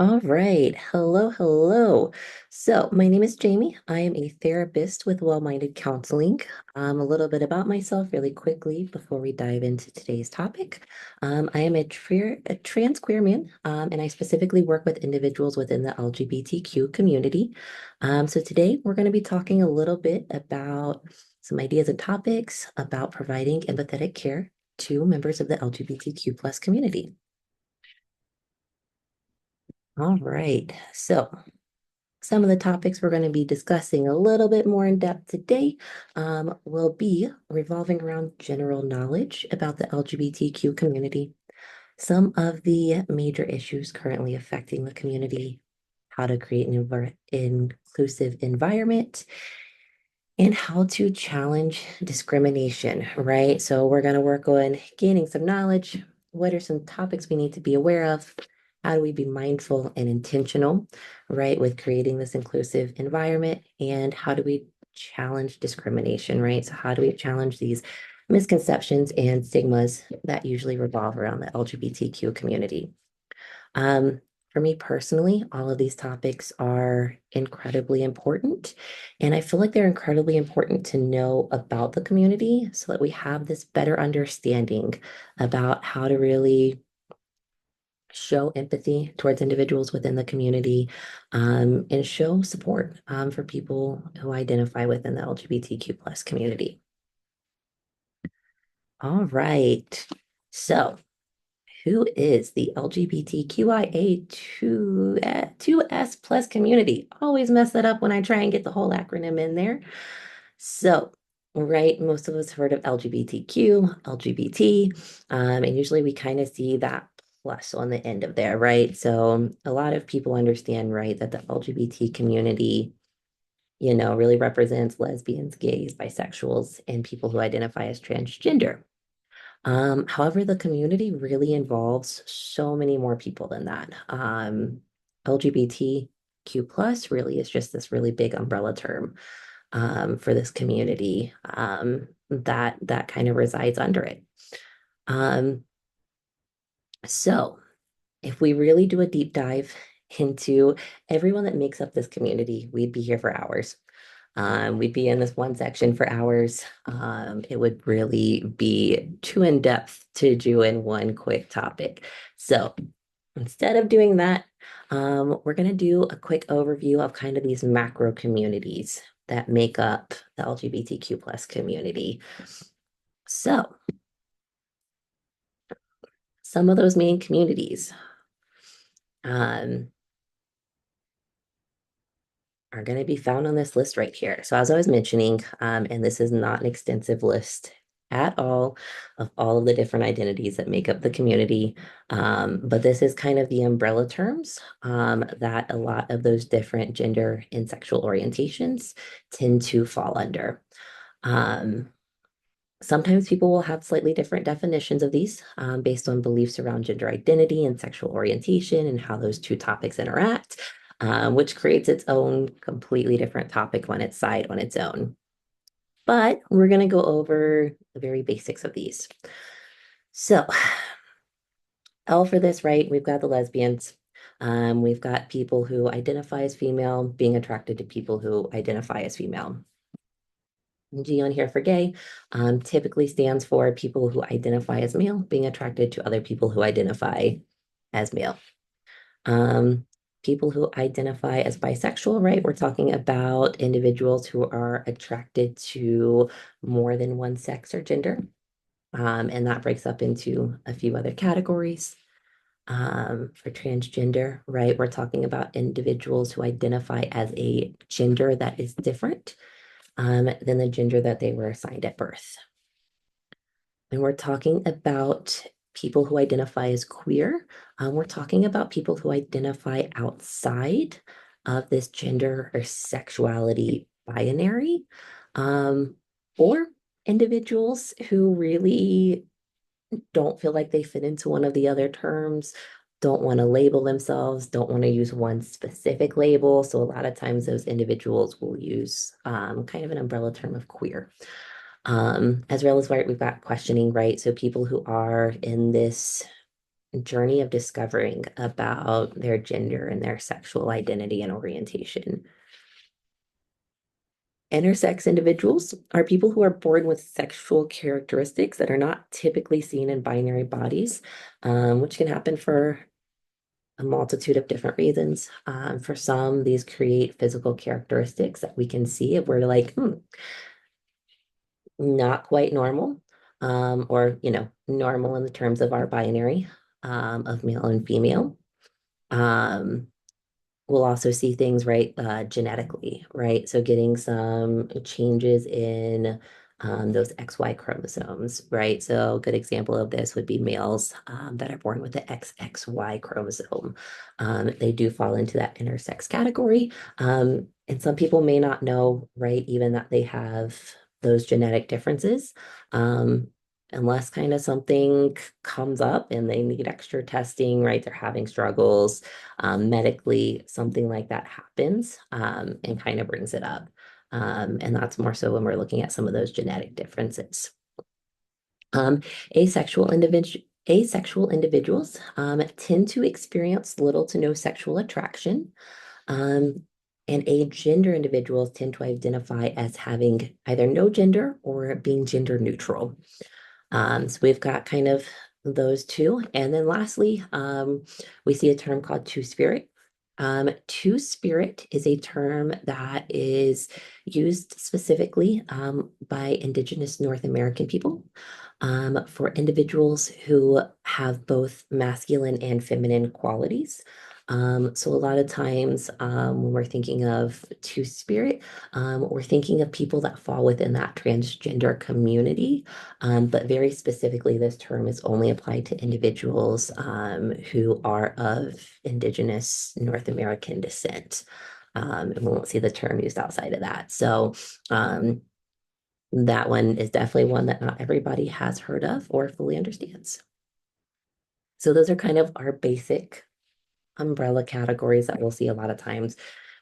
All right. Hello, hello. So, my name is Jamie. I am a therapist with Well-Minded Counseling. A little bit about myself really quickly before we dive into today's topic. I am a trans queer man, and I specifically work with individuals within the LGBTQ community. So today we're going to be talking a little bit about some ideas and topics about providing empathetic care to members of the LGBTQ plus community. All right. So some of the topics we're going to be discussing a little bit more in depth today will be revolving around general knowledge about the LGBTQ community, some of the major issues currently affecting the community, how to create an inclusive environment, and how to challenge discrimination, right? So we're going to work on gaining some knowledge. What are some topics we need to be aware of? How do we be mindful and intentional, right, with creating this inclusive environment? And how do we challenge discrimination, right? So how do we challenge these misconceptions and stigmas that usually revolve around the LGBTQ community? Um, for me personally, all of these topics are incredibly important. And I feel like they're incredibly important to know about the community so that we have this better understanding about how to really show empathy towards individuals within the community and show support for people who identify within the LGBTQ plus community. All right. So, who is the LGBTQIA 2S plus community? Always mess that up when I try and get the whole acronym in there. So, right, most of us have heard of LGBTQ, LGBT, and usually we kind of see that plus on the end of there, right? So a lot of people understand, right, that the LGBT community, really represents lesbians, gays, bisexuals, and people who identify as transgender. However, the community really involves so many more people than that. LGBTQ plus really is just this really big umbrella term for this community that kind of resides under it. Um, so if we really do a deep dive into everyone that makes up this community, we'd be here for hours. We'd be in this one section for hours. It would really be too in depth to do in one quick topic. So instead of doing that, we're going to do a quick overview of kind of these macro communities that make up the LGBTQ plus community. So some of those main communities um, are going to be found on this list right here. So as I was mentioning, and this is not an extensive list at all of all of the different identities that make up the community, but this is kind of the umbrella terms that a lot of those different gender and sexual orientations tend to fall under. Um, Sometimes people will have slightly different definitions of these based on beliefs around gender identity and sexual orientation and how those two topics interact, which creates its own completely different topic on its side on its own. But we're going to go over the very basics of these. So, L for this, right? We've got the lesbians. We've got people who identify as female being attracted to people who identify as female. G on here for gay typically stands for people who identify as male being attracted to other people who identify as male. Um, People who identify as bisexual, right? We're talking about individuals who are attracted to more than one sex or gender. And that breaks up into a few other categories. For transgender, right? We're talking about individuals who identify as a gender that is different than the gender that they were assigned at birth. And we're talking about people who identify as queer. We're talking about people who identify outside of this gender or sexuality binary, um, or individuals who really don't feel like they fit into one of the other terms, don't want to label themselves, don't want to use one specific label. So a lot of times those individuals will use kind of an umbrella term of queer. As well as right, we've got questioning, right? So people who are in this journey of discovering about their gender and their sexual identity and orientation. Intersex individuals are people who are born with sexual characteristics that are not typically seen in binary bodies, which can happen for a multitude of different reasons. For some, these create physical characteristics that we can see if we're like, not quite normal, or, normal in the terms of our binary, of male and female. Um, we'll also see things, right, genetically, right? So getting some changes in those XY chromosomes, right? So a good example of this would be males that are born with the XXY chromosome. They do fall into that intersex category. And some people may not know, right, even that they have those genetic differences. Um, Unless kind of something comes up and they need extra testing, right? They're having struggles medically, something like that happens, and kind of brings it up. And that's more so when we're looking at some of those genetic differences. Um, asexual individuals tend to experience little to no sexual attraction. Um, and agender individuals tend to identify as having either no gender or being gender neutral. So we've got kind of those two. And then lastly, we see a term called two-spirit. Two-spirit is a term that is used specifically by Indigenous North American people for individuals who have both masculine and feminine qualities. So a lot of times when we're thinking of two-spirit, we're thinking of people that fall within that transgender community. But very specifically, this term is only applied to individuals who are of Indigenous North American descent. And we won't see the term used outside of that. So that one is definitely one that not everybody has heard of or fully understands. So those are kind of our basic umbrella categories that we'll see a lot of times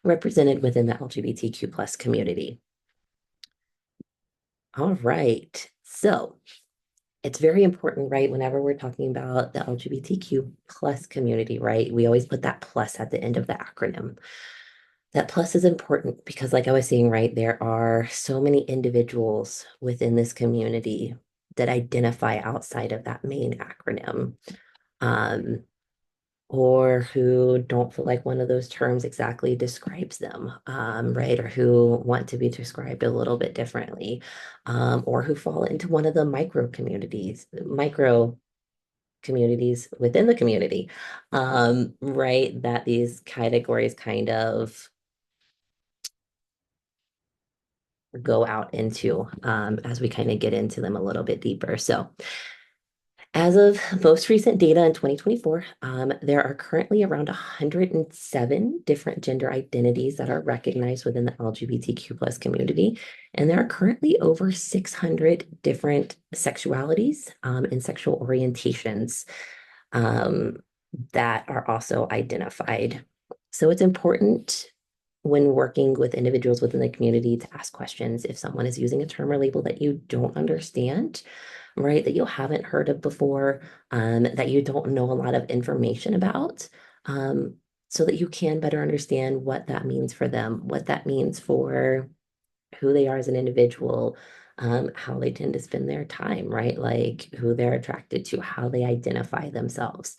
represented within the LGBTQ plus community. All right. So it's very important, right? Whenever we're talking about the LGBTQ plus community, right? We always put that plus at the end of the acronym. That plus is important because, like I was saying, right, there are so many individuals within this community that identify outside of that main acronym, um, or who don't feel like one of those terms exactly describes them, right? Or who want to be described a little bit differently, or who fall into one of the micro communities within the community, right? That these categories kind of go out into as we kind of get into them a little bit deeper. So, as of most recent data in 2024, there are currently around 107 different gender identities that are recognized within the LGBTQ plus community. And there are currently over 600 different sexualities and sexual orientations um, that are also identified. So it's important when working with individuals within the community to ask questions if someone is using a term or label that you don't understand, right? That you haven't heard of before, that you don't know a lot of information about, so that you can better understand what that means for them, what that means for who they are as an individual, how they tend to spend their time, right? Like who they're attracted to, how they identify themselves.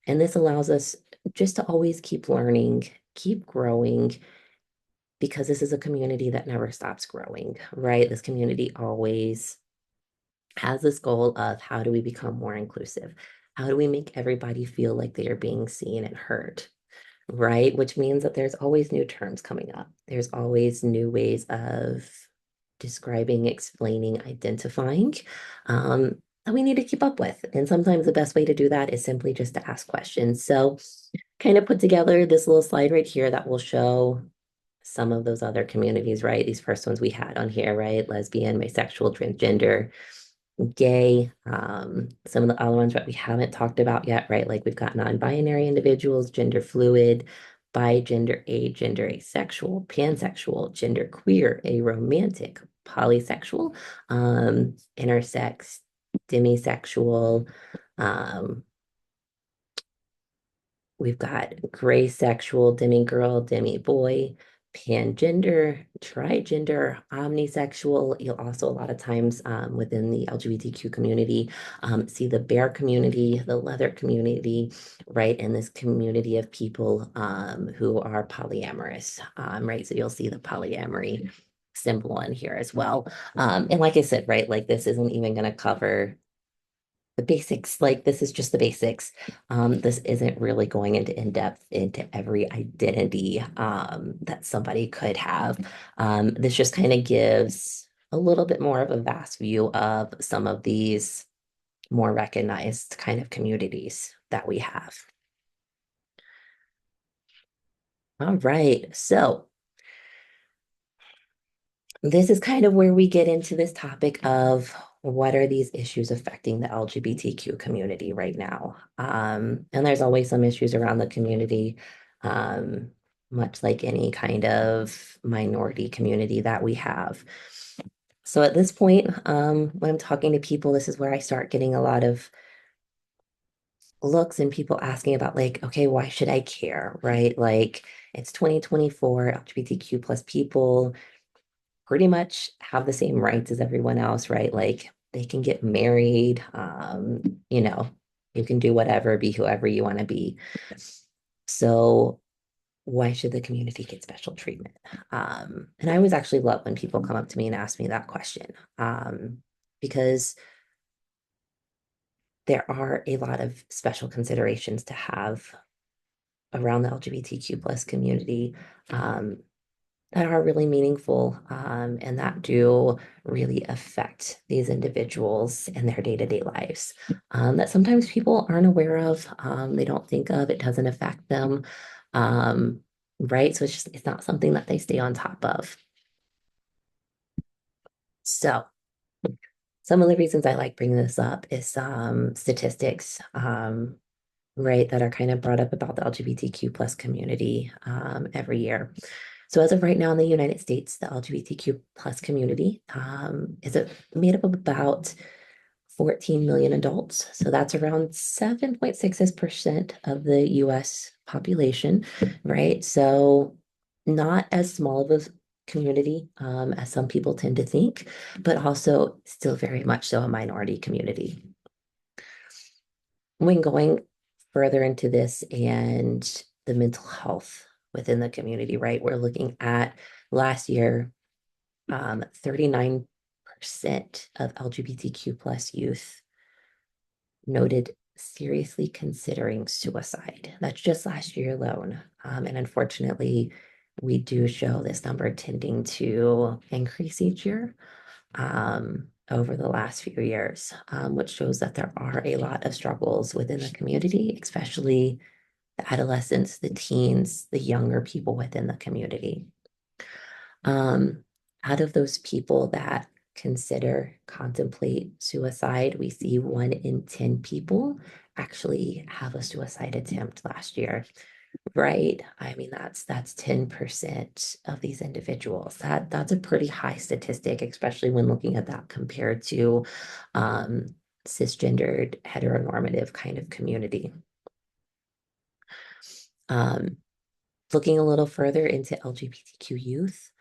And this allows us just to always keep learning, keep growing, because this is a community that never stops growing, right? This community always has this goal of how do we become more inclusive? How do we make everybody feel like they are being seen and heard? Right? Which means that there's always new terms coming up. There's always new ways of describing, explaining, identifying that we need to keep up with. And sometimes the best way to do that is simply just to ask questions. So, kind of put together this little slide right here that will show some of those other communities, right? These first ones we had on here, right? Lesbian, bisexual, transgender, gay, some of the other ones that we haven't talked about yet, right? Like we've got non-binary individuals, gender fluid, bigender, agender, asexual, pansexual, gender queer, aromantic, polysexual, intersex, demisexual, um, We've got gray sexual, demi girl, demi boy, pangender, trigender, omnisexual. You'll also a lot of times within the LGBTQ community see the bear community, the leather community, right? And this community of people who are polyamorous, right? So you'll see the polyamory symbol in here as well. And like I said, right, like this isn't even going to cover the basics. Like this is just the basics. This isn't really going into in depth into every identity that somebody could have. This just kind of gives a little bit more of a vast view of some of these more recognized kind of communities that we have. All right, so this is kind of where we get into this topic of what are these issues affecting the LGBTQ community right now? And there's always some issues around the community, um, much like any kind of minority community that we have. So at this point, when I'm talking to people, this is where I start getting a lot of looks and people asking about like, okay, why should I care, right? Like it's 2024, LGBTQ plus people pretty much have the same rights as everyone else, right? Like they can get married, you can do whatever, be whoever you want to be. So why should the community get special treatment? And I always actually love when people come up to me and ask me that question, because there are a lot of special considerations to have around the LGBTQ plus community. Um, that are really meaningful and that do really affect these individuals in their day-to-day lives that sometimes people aren't aware of, they don't think of, it doesn't affect them, um, right? So it's not something that they stay on top of. So some of the reasons I like bringing this up is statistics, right, that are kind of brought up about the LGBTQ plus community every year. So as of right now in the United States, the LGBTQ plus community made up of about 14 million adults. So that's around 7.6% of the US population, right? So not as small of a community as some people tend to think, but also still very much so a minority community. When going further into this and the mental health within the community, right? We're looking at last year, 39% of LGBTQ plus youth noted seriously considering suicide. That's just last year alone. And unfortunately, we do show this number tending to increase each year over the last few years, which shows that there are a lot of struggles within the community, especially the adolescents, the teens, the younger people within the community. Um, Out of those people that contemplate suicide, we see 1 in 10 people actually have a suicide attempt last year. Right. I mean, that's 10% of these individuals. That's a pretty high statistic, especially when looking at that compared to um, cisgendered, heteronormative kind of community. Um, Looking a little further into LGBTQ youth,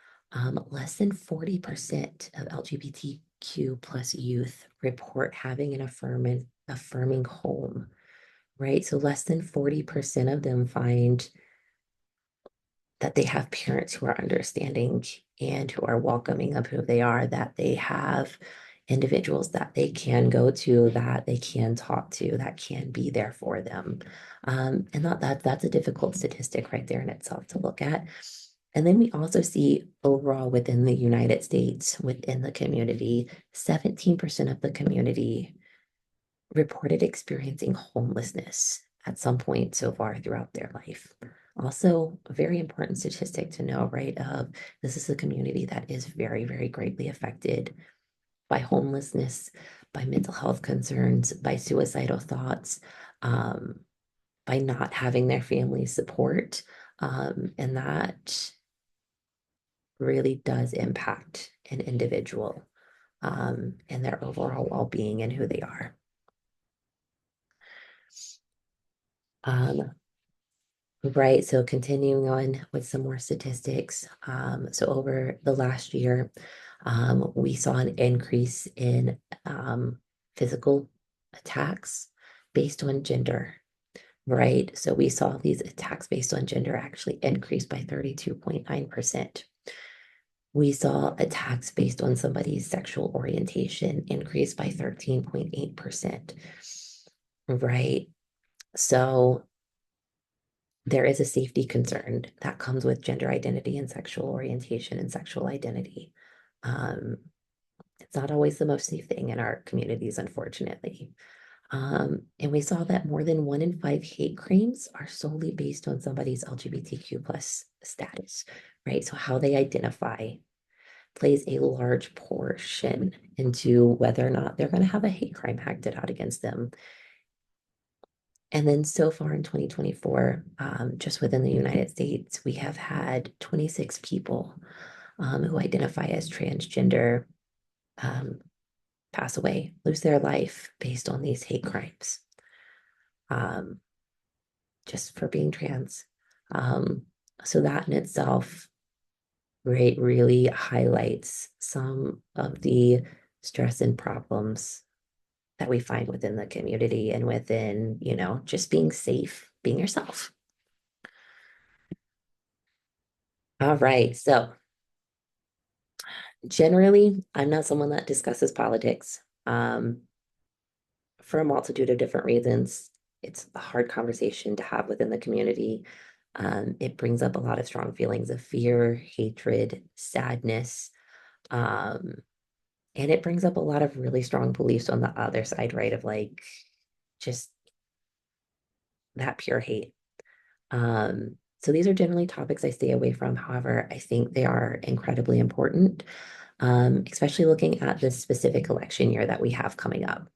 less than 40% of LGBTQ plus youth report having an affirming home, right? So less than 40% of them find that they have parents who are understanding and who are welcoming of who they are, that they have individuals that they can go to, that they can talk to, that can be there for them. And that's a difficult statistic right there in itself to look at. And then we also see overall within the United States, within the community, 17% of the community reported experiencing homelessness at some point so far throughout their life. Also, a very important statistic to know, right? This is a community that is very, very greatly affected by homelessness, by mental health concerns, by suicidal thoughts, um, by not having their family support. And that really does impact an individual and their overall well-being and who they are. Um, Right. So continuing on with some more statistics. So over the last year, we saw an increase in physical attacks based on gender. Right. So we saw these attacks based on gender actually increase by 32.9%. We saw attacks based on somebody's sexual orientation increase by 13.8%. Right. So there is a safety concern that comes with gender identity and sexual orientation and sexual identity. Um, it's not always the most safe thing in our communities, unfortunately. And we saw that more than 1 in 5 hate crimes are solely based on somebody's LGBTQ plus status, right? So how they identify plays a large portion into whether or not they're going to have a hate crime acted out against them. And then so far in 2024, just within the United States, we have had 26 people who identify as transgender um, pass away, lose their life based on these hate crimes, um, just for being trans. Um, so that in itself, right, really highlights some of the stress and problems that we find within the community and within, just being safe, being yourself. All right. So generally, I'm not someone that discusses politics for a multitude of different reasons. It's a hard conversation to have within the community. It brings up a lot of strong feelings of fear, hatred, sadness, um, and it brings up a lot of really strong beliefs on the other side, right? Of like just that pure hate. So these are generally topics I stay away from. However, I think they are incredibly important, especially looking at this specific election year that we have coming up.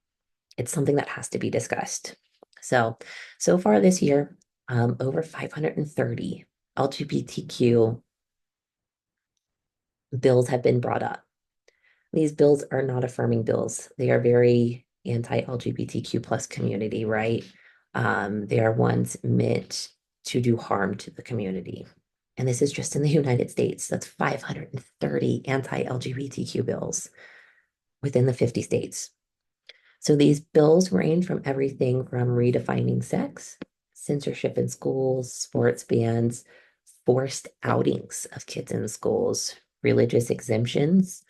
It's something that has to be discussed. So far this year, over 530 LGBTQ bills have been brought up. These bills are not affirming bills. They are very anti-LGBTQ plus community, right? They are ones meant to do harm to the community. And this is just in the United States. That's 530 anti-LGBTQ bills within the 50 states. So these bills range from everything from redefining sex, censorship in schools, sports bans, forced outings of kids in schools, religious exemptions,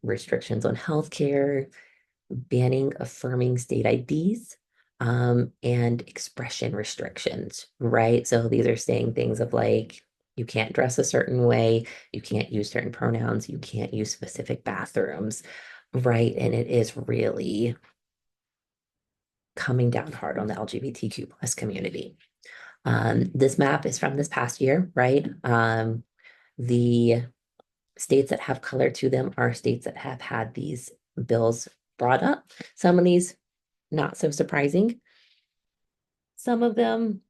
restrictions on healthcare, banning affirming state IDs, and expression restrictions, right? So these are saying things of like, you can't dress a certain way, you can't use certain pronouns, you can't use specific bathrooms, right? And it is really coming down hard on the LGBTQ plus community. This map is from this past year, right? The states that have color to them are states that have had these bills brought up. Some of these not so surprising. Some of them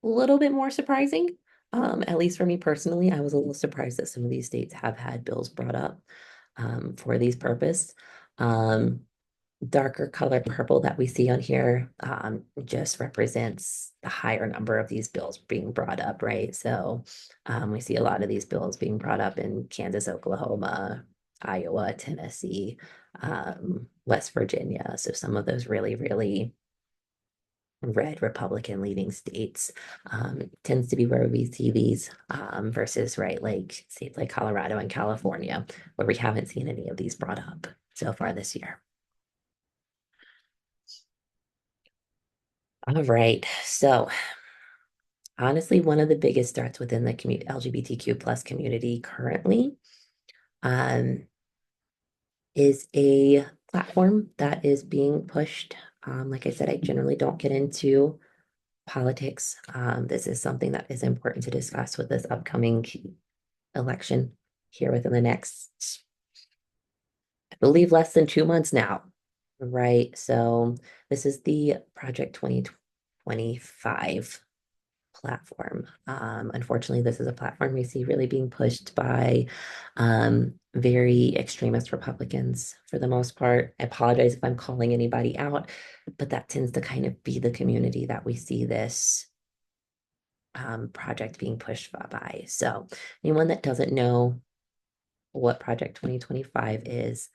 a little bit more surprising. At least for me personally, I was a little surprised that some of these states have had bills brought up for these purpose. Um, Darker color purple that we see on here just represents the higher number of these bills being brought up, right? So we see a lot of these bills being brought up in Kansas, Oklahoma, Iowa, Tennessee, West Virginia. So some of those really, really red Republican leading states tends to be where we see these versus, right, like states like Colorado and California, where we haven't seen any of these brought up so far this year. All right. So honestly, one of the biggest threats within the LGBTQ plus community currently um, is a platform that is being pushed. Like I said, I generally don't get into politics. This is something that is important to discuss with this upcoming election here within the next, I believe, less than 2 months now. Right. So this is the Project 2025 platform. Unfortunately, this is a platform we see really being pushed by very extremist Republicans for the most part. I apologize if I'm calling anybody out, but that tends to kind of be the community that we see this project being pushed by. So anyone that doesn't know what Project 2025 is,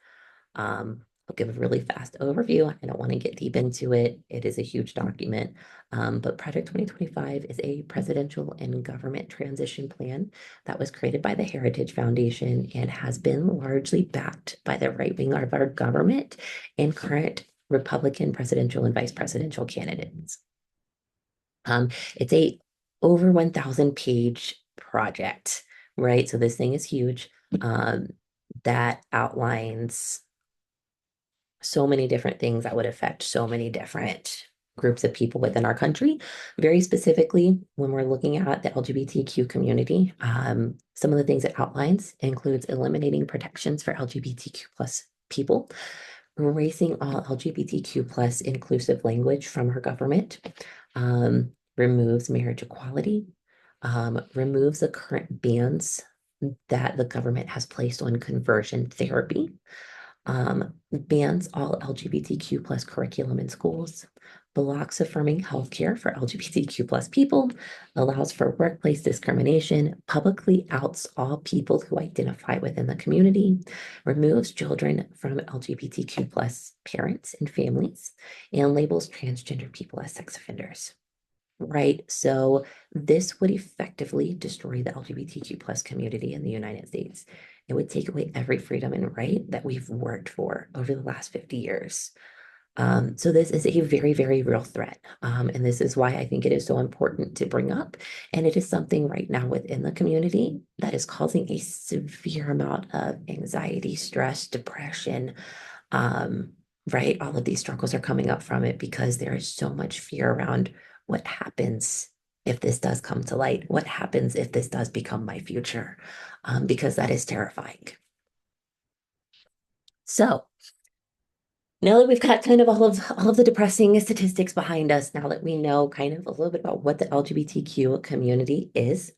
I'll give a really fast overview. I don't want to get deep into it. It is a huge document. But Project 2025 is a presidential and government transition plan that was created by the Heritage Foundation and has been largely backed by the right wing of our government and current Republican presidential and vice presidential candidates. It's a over 1,000 page project, right? So this thing is huge. Um, that outlines so many different things that would affect so many different groups of people within our country. Very specifically, when we're looking at the LGBTQ community, some of the things it outlines includes eliminating protections for LGBTQ plus people, erasing all LGBTQ plus inclusive language from our government, removes marriage equality, removes the current bans that the government has placed on conversion therapy, bans all LGBTQ plus curriculum in schools, blocks affirming healthcare for LGBTQ plus people, allows for workplace discrimination, publicly outs all people who identify within the community, removes children from LGBTQ plus parents and families, and labels transgender people as sex offenders. Right. So this would effectively destroy the LGBTQ plus community in the United States. It would take away every freedom and right that we've worked for over the last 50 years. So this is a very, very real threat. And this is why I think it is so important to bring up. And it is something right now within the community that is causing a severe amount of anxiety, stress, depression. Um, right? All of these struggles are coming up from it because there is so much fear around what happens if this does come to light? What happens if this does become my future? Because that is terrifying. So now that we've got kind of all of the depressing statistics behind us, now that we know kind of a little bit about what the LGBTQ community is,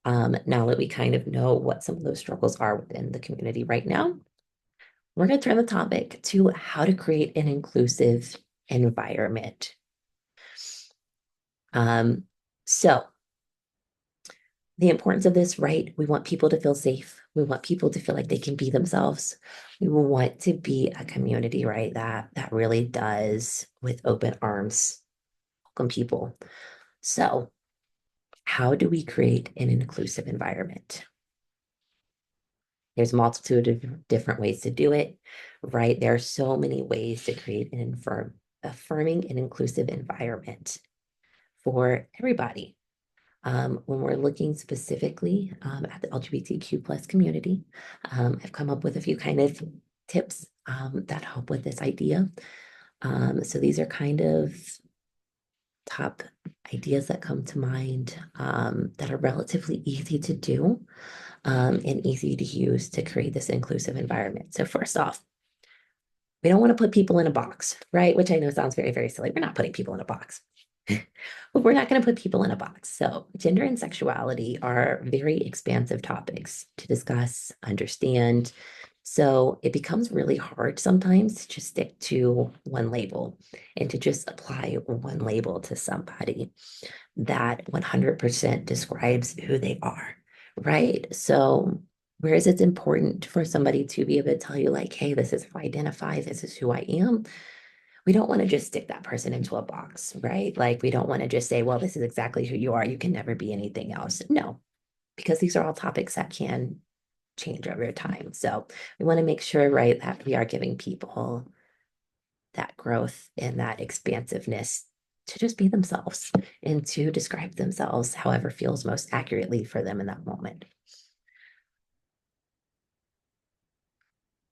now that we kind of know what some of those struggles are within the community right now, we're going to turn the topic to how to create an inclusive environment. So the importance of this, right? We want people to feel safe. We want people to feel like they can be themselves. We want to be a community, right? That really does with open arms welcome people. So, how do we create an inclusive environment? There's a multitude of different ways to do it, right? There are so many ways to create an affirming and inclusive environment for everybody. When we're looking specifically at the LGBTQ plus community, I've come up with a few kind of tips that help with this idea. So these are kind of top ideas that come to mind that are relatively easy to do and easy to use to create this inclusive environment. So first off, we don't want to put people in a box, right? Which I know sounds very, very silly. We're not putting people in a box. But we're not going to put people in a box. So, gender and sexuality are very expansive topics to discuss, understand. So, it becomes really hard sometimes to just stick to one label and to just apply one label to somebody that 100% describes who they are, right? So, whereas it's important for somebody to be able to tell you, like, hey, this is how I identify, this is who I am, we don't want to just stick that person into a box, right? Like we don't want to just say, well, this is exactly who you are. You can never be anything else. No, because these are all topics that can change over time. So we want to make sure, right, that we are giving people that growth and that expansiveness to just be themselves and to describe themselves however feels most accurately for them in that moment.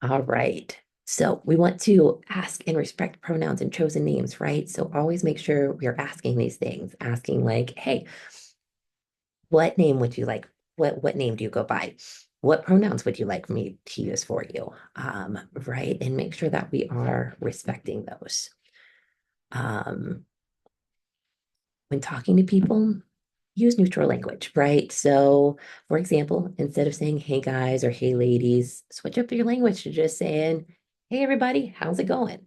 All right. So we want to ask and respect pronouns and chosen names, right? So always make sure we're asking these things, asking like, hey, what name would you like? What name do you go by? What pronouns would you like me to use for you? Right. And make sure that we are respecting those. Um, when talking to people, use neutral language, right? So, for example, instead of saying, hey guys or hey ladies, switch up your language to just saying, hey everybody, how's it going?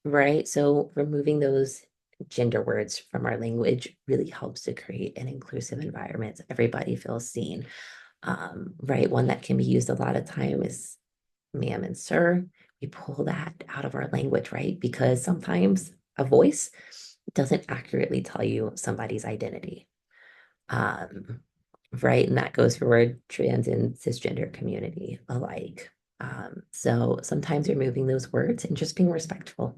Right? So, removing those gender words from our language really helps to create an inclusive environment so everybody feels seen. Right, one that can be used a lot of time is ma'am and sir. We pull that out of our language, right? Because sometimes a voice doesn't accurately tell you somebody's identity. Um, right, and that goes for our trans and cisgender community alike. So sometimes removing those words and just being respectful,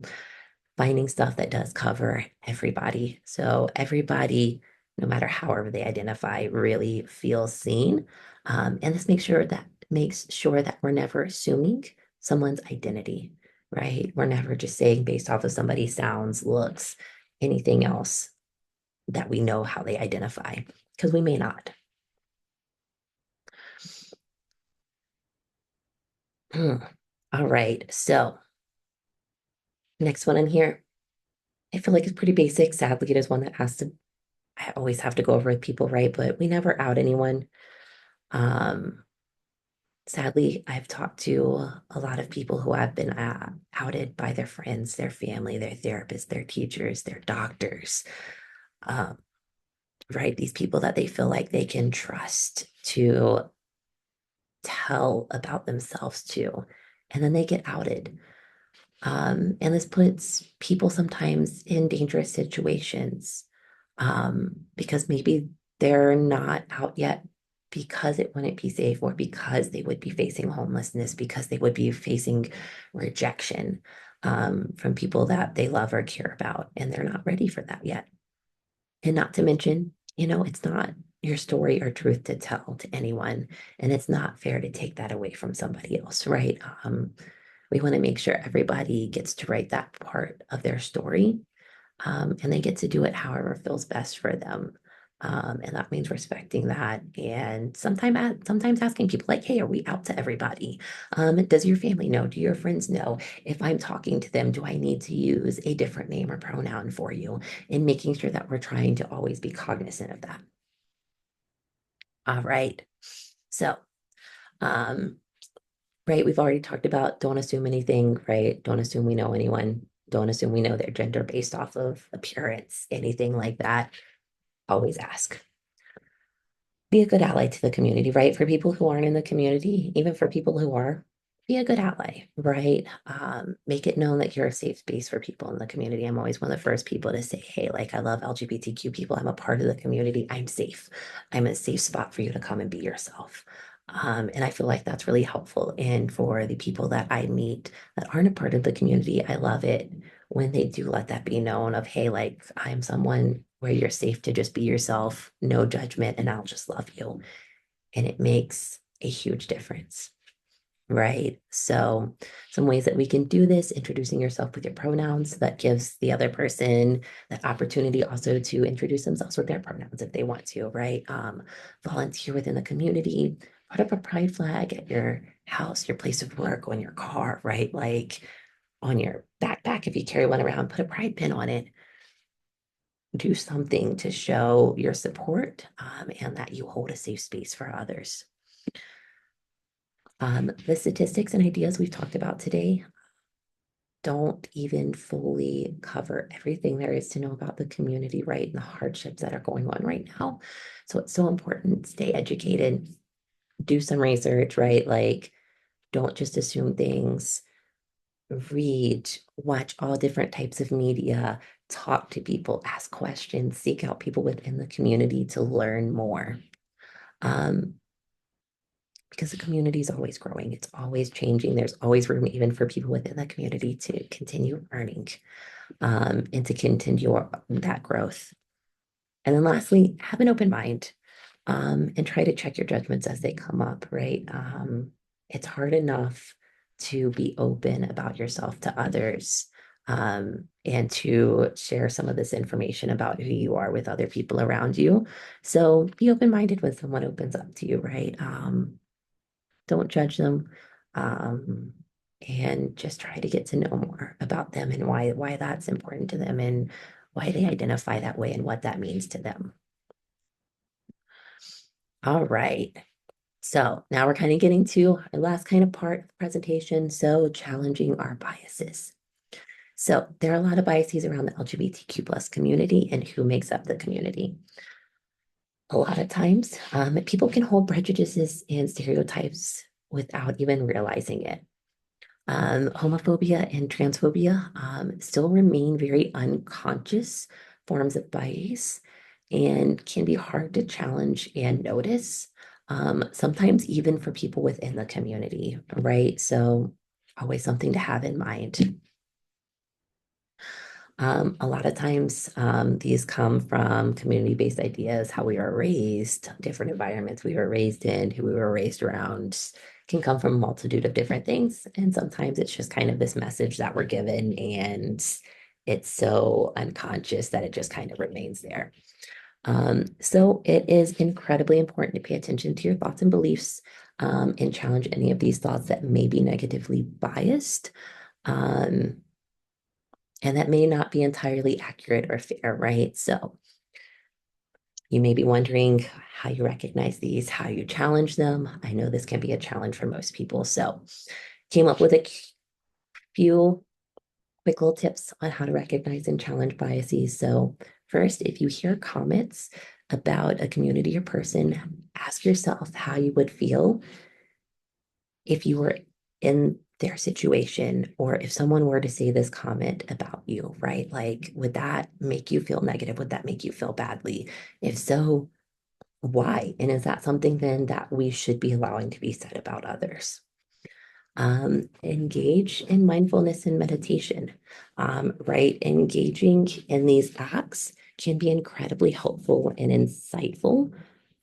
finding stuff that does cover everybody. So everybody, no matter however they identify, really feels seen. And this makes sure that we're never assuming someone's identity, right? We're never just saying based off of somebody's sounds, looks, anything else that we know how they identify, because we may not. All right. So next one in here, I feel like it's pretty basic. Sadly, it is one that I always have to go over with people, right? But we never out anyone. Um, Sadly, I've talked to a lot of people who have been outed by their friends, their family, their therapists, their teachers, their doctors, um, right? These people that they feel like they can trust to tell about themselves to, and then they get outed. And this puts people sometimes in dangerous situations because maybe they're not out yet because it wouldn't be safe, or because they would be facing homelessness, because they would be facing rejection from people that they love or care about, and they're not ready for that yet. And not to mention, it's not your story or truth to tell to anyone, and it's not fair to take that away from somebody else, right? We want to make sure everybody gets to write that part of their story, and they get to do it however feels best for them. And that means respecting that, and sometimes asking people like, "Hey, are we out to everybody? Does your family know? Do your friends know? If I'm talking to them, do I need to use a different name or pronoun for you?" And making sure that we're trying to always be cognizant of that. All right. So, um, right, we've already talked about don't assume anything, right? Don't assume we know anyone. Don't assume we know their gender based off of appearance, anything like that. Always ask. Be a good ally to the community, right? For people who aren't in the community, even for people who are, be a good ally, right? Make it known that you're a safe space for people in the community. I'm always one of the first people to say, hey, like I love LGBTQ people. I'm a part of the community. I'm safe. I'm a safe spot for you to come and be yourself. And I feel like that's really helpful. And for the people that I meet that aren't a part of the community, I love it when they do let that be known of, hey, like I'm someone where you're safe to just be yourself, no judgment, and I'll just love you. And it makes a huge difference, right? So, some ways that we can do this: introducing yourself with your pronouns, that gives the other person that opportunity also to introduce themselves with their pronouns if they want to, right? Volunteer within the community, put up a pride flag at your house, your place of work, on your car, right? Like on your backpack, if you carry one around, put a pride pin on it. Do something to show your support, and that you hold a safe space for others. The statistics and ideas we've talked about today don't even fully cover everything there is to know about the community, right? And the hardships that are going on right now. So it's so important. Stay educated, do some research, right? Like, don't just assume things. Read, watch all different types of media, talk to people, ask questions, seek out people within the community to learn more. Um, because the community is always growing, it's always changing. There's always room even for people within the community to continue learning, and to continue that growth. And then lastly, have an open mind, and try to check your judgments as they come up, right? It's hard enough to be open about yourself to others, and to share some of this information about who you are with other people around you. So be open-minded when someone opens up to you, right? Don't judge them, um, and just try to get to know more about them and why that's important to them, and why they identify that way and what that means to them. All right. So now we're kind of getting to our last kind of part of the presentation. So challenging our biases. So there are a lot of biases around the LGBTQ plus community and who makes up the community. A lot of times, people can hold prejudices and stereotypes without even realizing it. Homophobia and transphobia still remain very unconscious forms of bias and can be hard to challenge and notice, sometimes even for people within the community, right? So, always something to have in mind. A lot of times, these come from community-based ideas, how we were raised, different environments we were raised in, who we were raised around, can come from a multitude of different things. And sometimes it's just kind of this message that we're given, and it's so unconscious that it just kind of remains there. So it is incredibly important to pay attention to your thoughts and beliefs, and challenge any of these thoughts that may be negatively biased. Um, and that may not be entirely accurate or fair, right? So you may be wondering how you recognize these, how you challenge them. I know this can be a challenge for most people. So came up with a few quick little tips on how to recognize and challenge biases. So first, if you hear comments about a community or person, ask yourself how you would feel if you were in their situation, or if someone were to say this comment about you, right? Like, would that make you feel negative? Would that make you feel badly? If so, why? And is that something then that we should be allowing to be said about others? Engage in mindfulness and meditation, right? Engaging in these acts can be incredibly helpful and insightful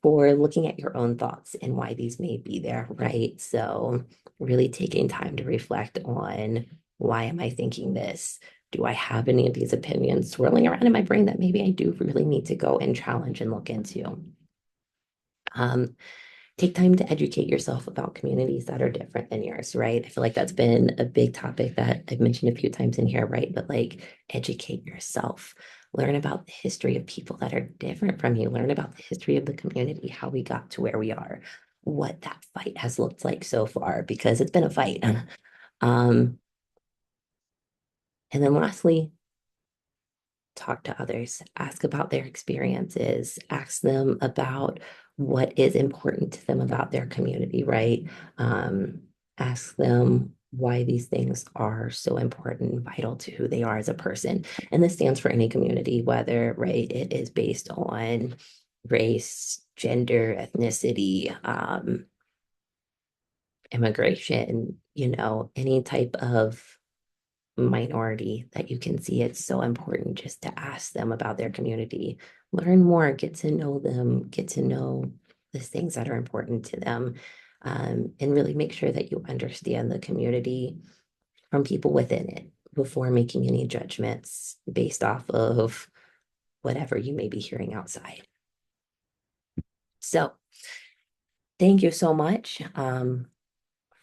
for looking at your own thoughts and why these may be there, right? So, really taking time to reflect on, why am I thinking this? Do I have any of these opinions swirling around in my brain that maybe I do really need to go and challenge and look into? Um, Take time to educate yourself about communities that are different than yours, right? I feel like that's been a big topic that I've mentioned a few times in here, right? But like, educate yourself, learn about the history of people that are different from you, learn about the history of the community, how we got to where we are, what that fight has looked like so far, because it's been a fight. Um, and then lastly, talk to others, ask about their experiences, ask them about what is important to them about their community, right? Um, Ask them why these things are so important and vital to who they are as a person. And this stands for any community, whether, right, it is based on race, gender, ethnicity, immigration, any type of minority that you can see. It's so important just to ask them about their community, learn more, get to know them, get to know the things that are important to them, and really make sure that you understand the community from people within it before making any judgments based off of whatever you may be hearing outside. So thank you so much,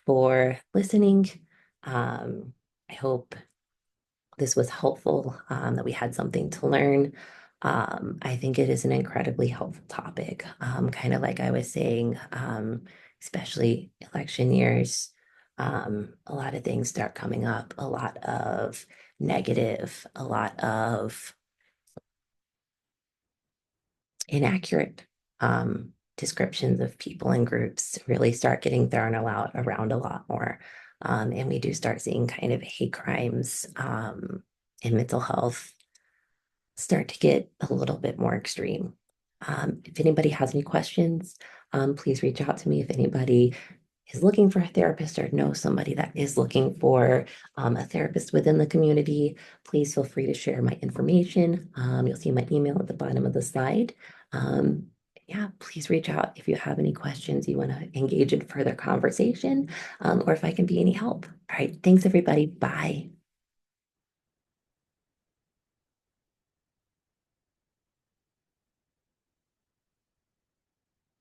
for listening. I hope this was helpful, that we had something to learn. I think it is an incredibly helpful topic. Kind of like I was saying, especially election years, a lot of things start coming up, a lot of negative, a lot of inaccurate descriptions of people and groups really start getting thrown around a lot more. And we do start seeing kind of hate crimes, and mental health start to get a little bit more extreme. If anybody has any questions, please reach out to me. If anybody is looking for a therapist or knows somebody that is looking for, a therapist within the community, please feel free to share my information. You'll see my email at the bottom of the slide. Um, yeah, please reach out if you have any questions, you want to engage in further conversation, or if I can be any help. All right, thanks everybody. Bye.